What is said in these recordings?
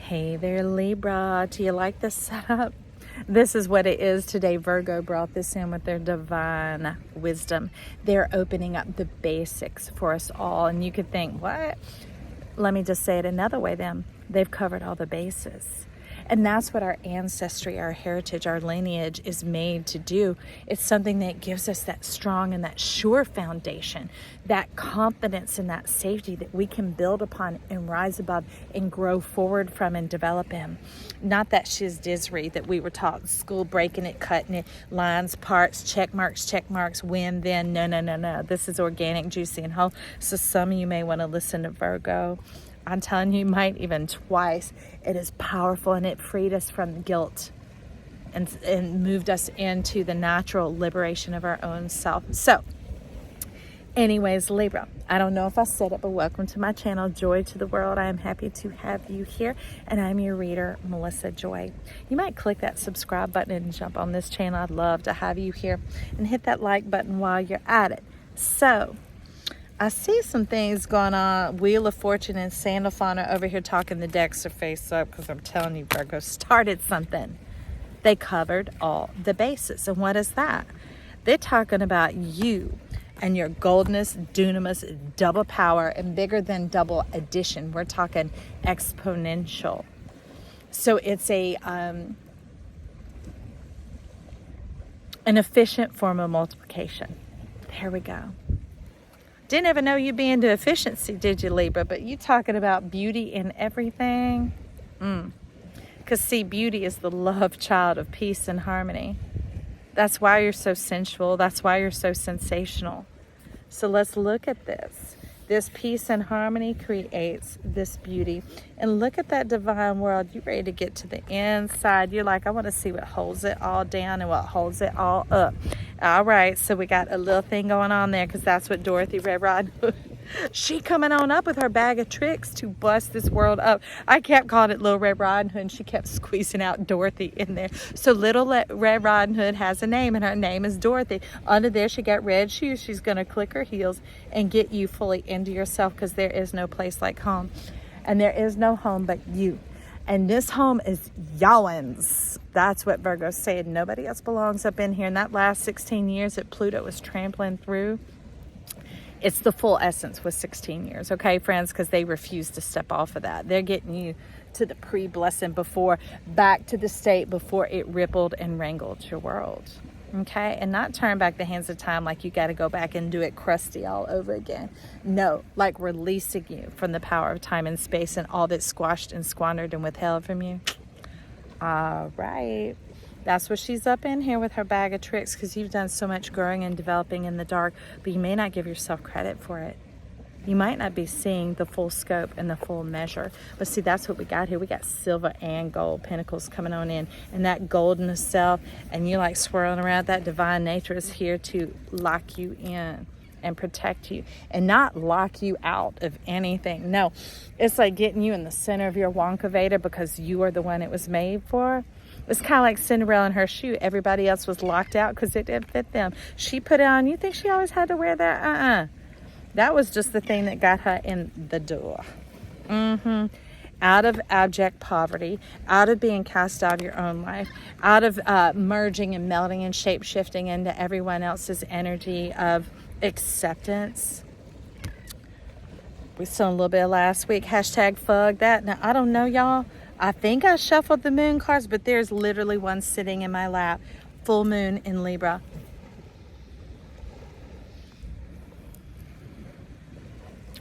Hey there, Libra. Do you like this setup? This is what it is today. Virgo brought this in with their divine wisdom. They're opening up the basics for us all. And you could think, what? Let me just say it another way then. They've covered all the bases. And that's what our ancestry, our heritage, our lineage is made to do. It's something that gives us that strong and that sure foundation, that confidence and that safety that we can build upon and rise above and grow forward from and develop in. Not that shizdizry that we were taught in school, breaking it, cutting it, lines, parts, check marks, when, then. No. This is organic, juicy, and whole. So some of you may want to listen to Virgo. I'm telling you, might even twice. It is powerful, and it freed us from guilt and moved us into the natural liberation of our own self. So, anyways, Libra, I don't know if I said it, but welcome to my channel, Joy to the World. I am happy to have you here, and I'm your reader, Melissa Joy. You might click that subscribe button and jump on this channel. I'd love to have you here, and hit that like button while you're at it. So, I see some things going on. Wheel of Fortune and Sandalphon are over here talking the decks are face up because I'm telling you, Virgo started something. They covered all the bases. And what is that? They're talking about you and your goldness, dunamis, double power, and bigger than double addition. We're talking exponential. So it's an efficient form of multiplication. There we go. Didn't ever know you'd be into efficiency, did you, Libra? But you talking about beauty in everything? Because, see, beauty is the love child of peace and harmony. That's why you're so sensual. That's why you're so sensational. So let's look at this. This peace and harmony creates this beauty. And look at that divine world. You're ready to get to the inside. You're like, I want to see what holds it all down and what holds it all up. All right, so we got a little thing going on there because that's what Dorothy Red Riding Hood, she coming on up with her bag of tricks to bust this world up. I kept calling it Little Red Riding Hood, and she kept squeezing out Dorothy in there. So Little Red Riding Hood has a name, and her name is Dorothy. Under there, she got red shoes. She's going to click her heels and get you fully into yourself because there is no place like home. And there is no home but you. And this home is y'all's. That's what Virgo said. Nobody else belongs up in here. In that last 16 years that Pluto was trampling through, it's the full essence with 16 years. Okay, friends, because they refuse to step off of that. They're getting you to the pre-blessing before, back to the state before it rippled and wrangled your world. Okay, and not turn back the hands of time like you got to go back and do it crusty all over again. No, like releasing you from the power of time and space and all that's squashed and squandered and withheld from you. All right, that's what she's up in here with her bag of tricks, because you've done so much growing and developing in the dark, but you may not give yourself credit for it. You might not be seeing the full scope and the full measure. But see, that's what we got here. We got silver and gold pentacles coming on in. And that goldness self, and you're like swirling around. That divine nature is here to lock you in and protect you. And not lock you out of anything. No, it's like getting you in the center of your Wonka Vader because you are the one it was made for. It's kind of like Cinderella in her shoe. Everybody else was locked out because it didn't fit them. She put it on. You think she always had to wear that? That was just the thing that got her in the door. Out of abject poverty, out of being cast out of your own life, out of merging and melding and shape-shifting into everyone else's energy of acceptance. We saw a little bit last week. Hashtag fug that. Now, I don't know, y'all. I think I shuffled the moon cards, but there's literally one sitting in my lap. Full moon in Libra.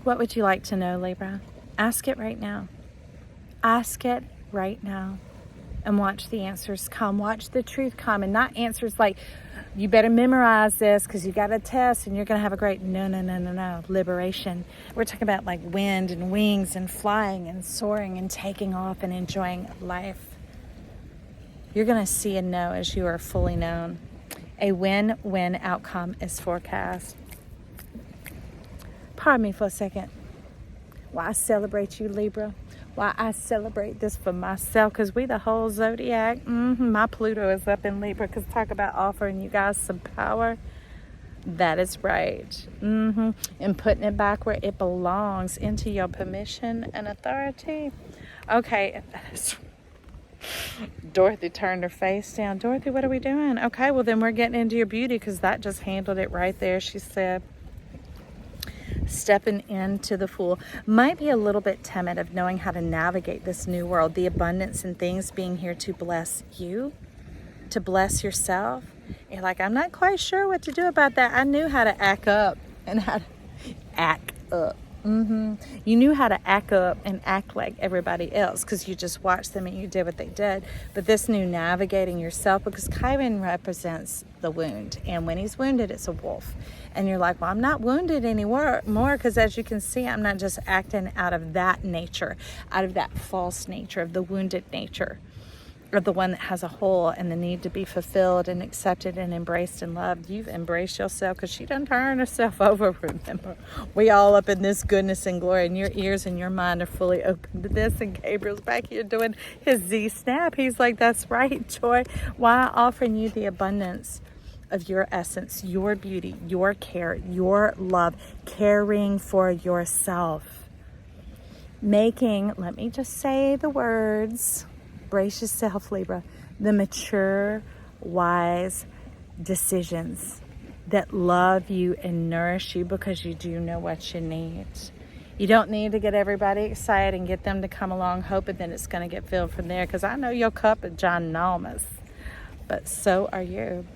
What would you like to know, Libra? Ask it right now. Ask it right now. And watch the answers come. Watch the truth come. And not answers like, you better memorize this because you got a test and you're going to have a great... No. Liberation. We're talking about like wind and wings and flying and soaring and taking off and enjoying life. You're going to see and know as you are fully known. A win-win outcome is forecast. Pardon me for a second. Why I celebrate you, Libra. Why I celebrate this for myself. Because we the whole zodiac. My Pluto is up in Libra. Because talk about offering you guys some power. That is right. And putting it back where it belongs. Into your permission and authority. Okay. Dorothy turned her face down. Dorothy, what are we doing? Okay, well then we're getting into your beauty because that just handled it right there. She said, stepping into the Fool might be a little bit timid of knowing how to navigate this new world, the abundance and things being here to bless you, to bless yourself. You're like, I'm not quite sure what to do about that. I knew how to act up and how to act up. You knew how to act up and act like everybody else because you just watched them and you did what they did. But this new navigating yourself, because Chiron represents the wound, and when he's wounded, it's a wolf. And you're like, well, I'm not wounded anymore because as you can see, I'm not just acting out of that nature, out of that false nature of the wounded nature, or the one that has a hole and the need to be fulfilled and accepted and embraced and loved. You've embraced yourself because she done turned herself over, remember. We all up in this goodness and glory, and your ears and your mind are fully open to this. And Gabriel's back here doing his Z-snap. He's like, that's right, Joy. Why offering you the abundance of your essence, your beauty, your care, your love, caring for yourself. Making, let me just say the words, brace yourself, Libra, the mature, wise decisions that love you and nourish you because you do know what you need. You don't need to get everybody excited and get them to come along hoping that it's going to get filled from there, because I know your cup is ginormous, but so are you.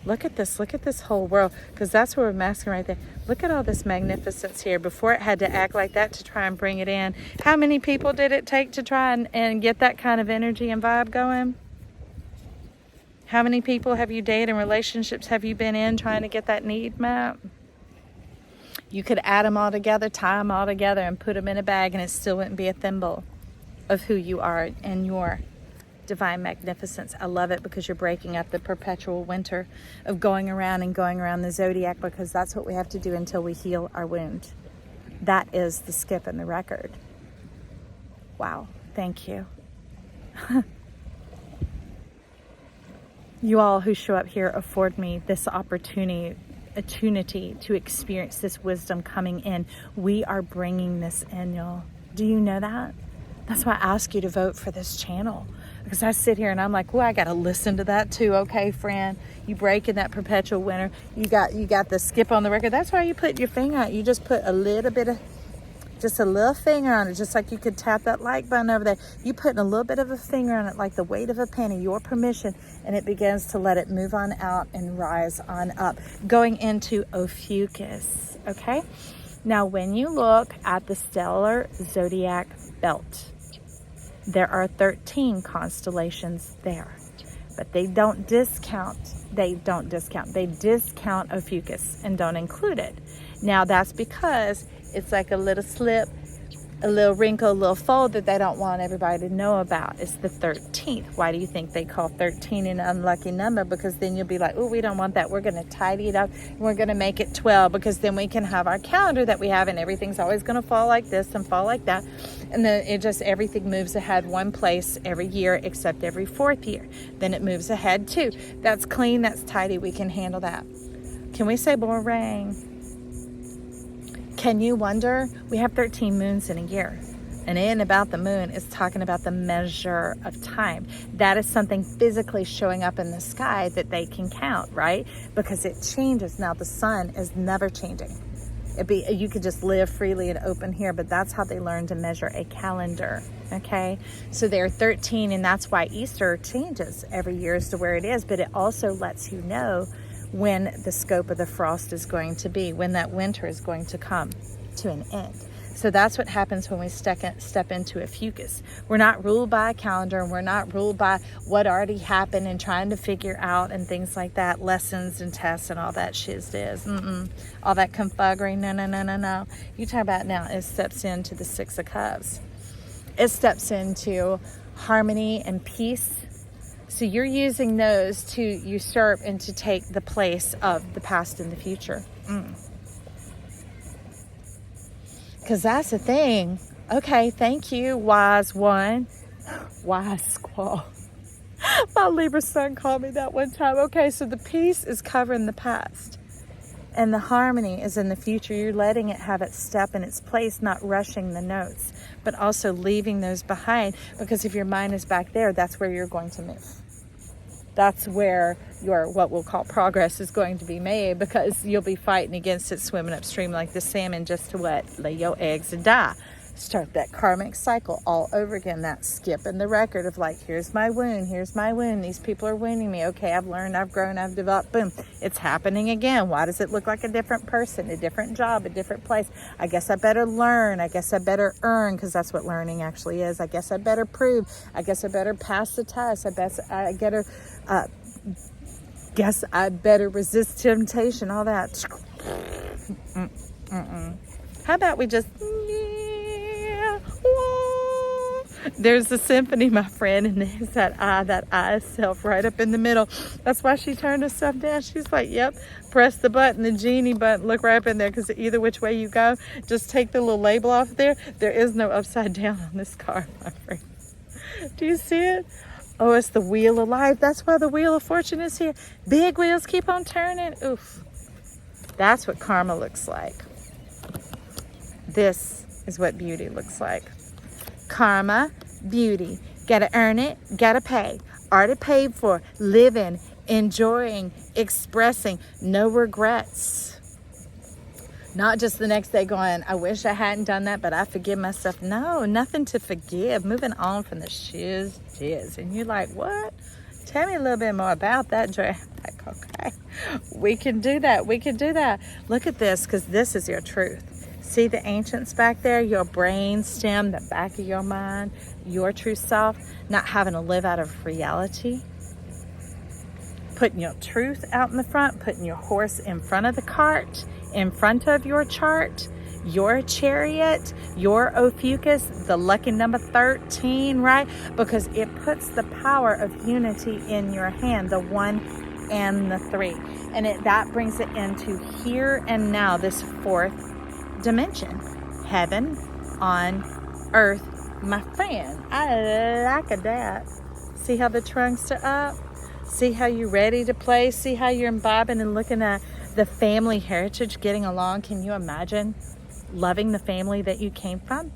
Look at this whole world, because that's where we're masking right there. Look at all this magnificence here. Before it had to act like that to try and bring it in. How many people did it take to try and get that kind of energy and vibe going? How many people have you dated and relationships have you been in trying to get that need map? You could add them all together, tie them all together, and put them in a bag, and it still wouldn't be a thimble of who you are and your divine magnificence. I love it because you're breaking up the perpetual winter of going around the zodiac, because that's what we have to do until we heal our wound. That is the skip in the record. Wow. Thank you. You all who show up here afford me this opportunity to experience this wisdom coming in. We are bringing this in, y'all. Do you know that? That's why I ask you to vote for this channel. Because I sit here and I'm like, well, I got to listen to that too. Okay, friend, you breaking that perpetual winter. You got the skip on the record. That's why you put your finger out. You just put a little bit of, just a little finger on it, just like you could tap that like button over there. You putting a little bit of a finger on it, like the weight of a penny, your permission, and it begins to let it move on out and rise on up, going into Ophiuchus. Okay. Now, when you look at the stellar zodiac belt, there are 13 constellations there, but they discount Ophiuchus and don't include it. Now, that's because it's like a little slip, a little wrinkle, a little fold that they don't want everybody to know about. It's the 13th. Why do you think they call 13 an unlucky number? Because then you'll be like, oh, we don't want that. We're going to tidy it up. We're going to make it 12, because then we can have our calendar that we have, and everything's always going to fall like this and fall like that. And then everything moves ahead one place every year except every 4th year. Then it moves ahead too. That's clean. That's tidy. We can handle that. Can we say boring? Can you wonder? We have 13 moons in a year. And in about the moon is talking about the measure of time. That is something physically showing up in the sky that they can count, right? Because it changes. Now the sun is never changing. You could just live freely and open here, but that's how they learn to measure a calendar, okay? So there are 13, and that's why Easter changes every year as to where it is, but it also lets you know when the scope of the frost is going to be, when that winter is going to come to an end. So that's what happens when we step into Ophiuchus. We're not ruled by a calendar, and we're not ruled by what already happened and trying to figure out and things like that, lessons and tests and all that shiz is. All that confuggery, no. You talk about now, it steps into the 6 of Cups. It steps into harmony and peace. So you're using those to usurp and to take the place of the past and the future. Because that's the thing. Okay, thank you, wise one. Wise squall. My Libra son called me that one time. Okay, so the peace is covering the past. And the harmony is in the future. You're letting it have its step in its place, not rushing the notes, but also leaving those behind, because if your mind is back there, that's where you're going to move. That's where your, what we'll call progress, is going to be made, because you'll be fighting against it, swimming upstream like the salmon, just to what? Lay your eggs and die. Start that karmic cycle all over again, that skip in the record of like, here's my wound, these people are wounding me, okay, I've learned, I've grown, I've developed, boom, it's happening again. Why does it look like a different person, a different job, a different place? I guess I better learn, I guess I better earn, because that's what learning actually is. I guess I better prove, I guess I better pass the test, guess I better resist temptation, all that. How about we just, there's the symphony, my friend, and there's that I self right up in the middle. That's why she turned herself down. She's like, yep, press the button, the genie button, look right up in there, because either which way you go, just take the little label off there. There is no upside down on this card, my friend. Do you see it? Oh, it's the wheel of life. That's why the wheel of fortune is here. Big wheels keep on turning. Oof. That's what karma looks like. This is what beauty looks like. Karma, beauty. Gotta earn it, gotta pay. Already paid for. Living, enjoying, expressing. No regrets. Not just the next day going, I wish I hadn't done that, but I forgive myself. No, nothing to forgive. Moving on from the shiz. And you're like, what? Tell me a little bit more about that, Joy. I'm like, okay, we can do that. We can do that. Look at this, because this is your truth. See the ancients back there, your brain stem, the back of your mind, your true self, not having to live out of reality. Putting your truth out in the front, putting your horse in front of the cart, in front of your chart, your chariot, your Ophiuchus, the lucky number 13, right? Because it puts the power of unity in your hand, the 1 and the 3. And that brings it into here and now, this 4th dimension. Heaven on earth, my friend. I like that. See how the trunks are up? See how you're ready to play? See how you're imbibing and looking at the family heritage getting along? Can you imagine loving the family that you came from?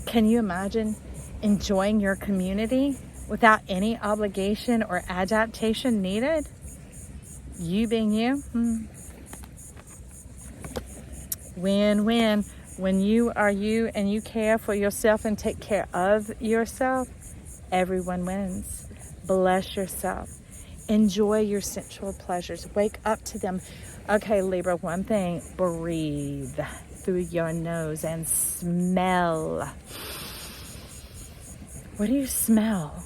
Can you imagine enjoying your community without any obligation or adaptation needed? You being you? Win-win. When you are you and you care for yourself and take care of yourself, everyone wins. Bless yourself. Enjoy your sensual pleasures. Wake up to them. Okay, Libra, one thing, breathe through your nose and smell. What do you smell?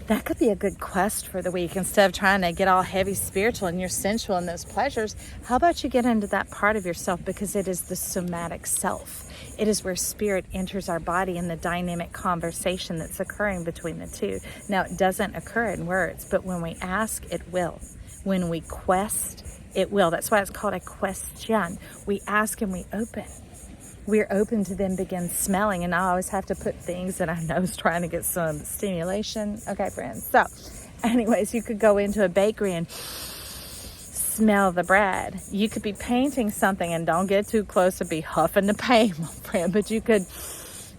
That could be a good quest for the week. Instead of trying to get all heavy spiritual and you're sensual in those pleasures, how about you get into that part of yourself, because it is the somatic self. It is where spirit enters our body in the dynamic conversation that's occurring between the two. Now, it doesn't occur in words, but when we ask, it will. When we quest, it will. That's why it's called a question. We ask and we open. We're open to then begin smelling, and I always have to put things in our nose trying to get some stimulation. Okay, friends. So, anyways, you could go into a bakery and smell the bread. You could be painting something, and don't get too close to be huffing the paint, my friend, but you could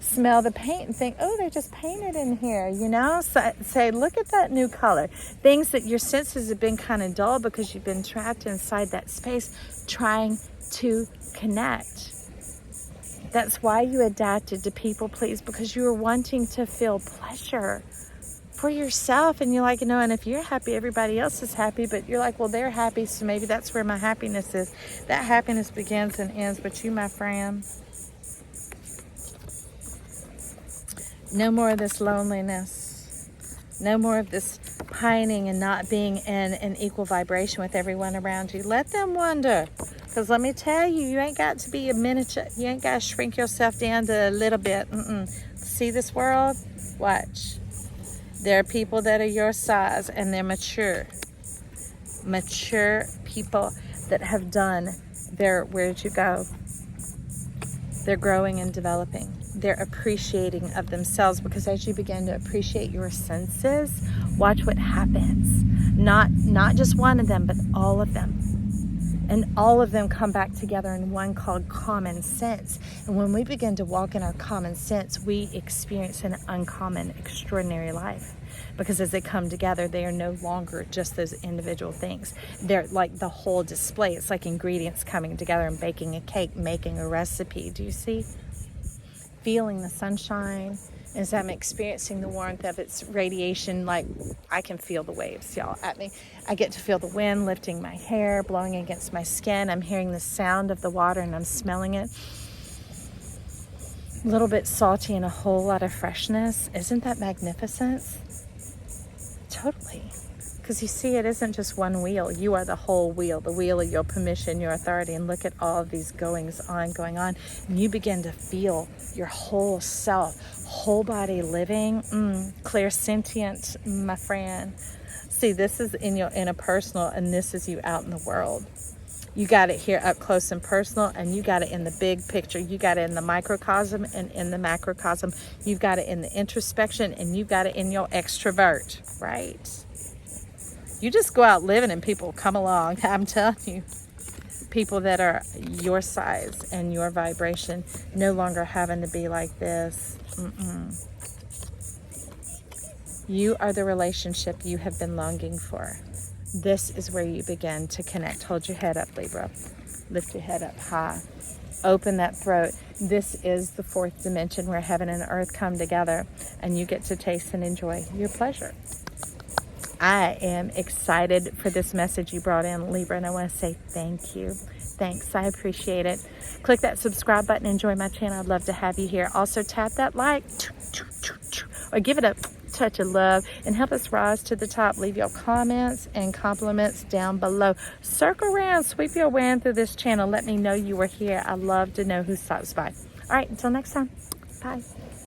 smell the paint and think, oh, they just painted in here, you know? So, say, look at that new color. Things that your senses have been kind of dull because you've been trapped inside that space trying to connect. That's why you adapted to people please, because you were wanting to feel pleasure for yourself. And you're like, you know, and if you're happy, everybody else is happy. But you're like, well, they're happy, so maybe that's where my happiness is. That happiness begins and ends with you, my friend. No more of this loneliness. No more of this pining and not being in an equal vibration with everyone around you. Let them wonder. Because let me tell you, you ain't got to be a miniature. You ain't got to shrink yourself down to a little bit. See this world? Watch. There are people that are your size, and they're mature. Mature people that have done their, where'd you go? They're growing and developing. They're appreciating of themselves, because as you begin to appreciate your senses, watch what happens. Not just one of them, but all of them. And all of them come back together in one called common sense. And when we begin to walk in our common sense, we experience an uncommon, extraordinary life. Because as they come together, they are no longer just those individual things. They're like the whole display. It's like ingredients coming together and baking a cake, making a recipe. Do you see? Feeling the sunshine. As I'm experiencing the warmth of its radiation, like I can feel the waves, y'all, at me. I get to feel the wind lifting my hair, blowing against my skin. I'm hearing the sound of the water and I'm smelling it. A little bit salty and a whole lot of freshness. Isn't that magnificent? Totally. Because you see, it isn't just one wheel. You are the whole wheel, the wheel of your permission, your authority. And look at all of these goings on, going on. And you begin to feel your whole self, whole body living, clairsentient, my friend. See, this is in your inner personal, and this is you out in the world. You got it here up close and personal, and you got it in the big picture. You got it in the microcosm and in the macrocosm. You've got it in the introspection, and you got it in your extrovert, right? You just go out living and people come along. I'm telling you, people that are your size and your vibration, no longer having to be like this. You are the relationship you have been longing for. This is where you begin to connect. Hold your head up, Libra. Lift your head up high. Open that throat. This is the fourth dimension where heaven and earth come together, and you get to taste and enjoy your pleasure. I am excited for this message you brought in, Libra, and I want to say thank you. Thanks. I appreciate it. Click that subscribe button and join my channel. I'd love to have you here. Also, tap that like or give it a touch of love and help us rise to the top. Leave your comments and compliments down below. Circle around, sweep your way in through this channel. Let me know you were here. I love to know who stops by. All right, until next time. Bye.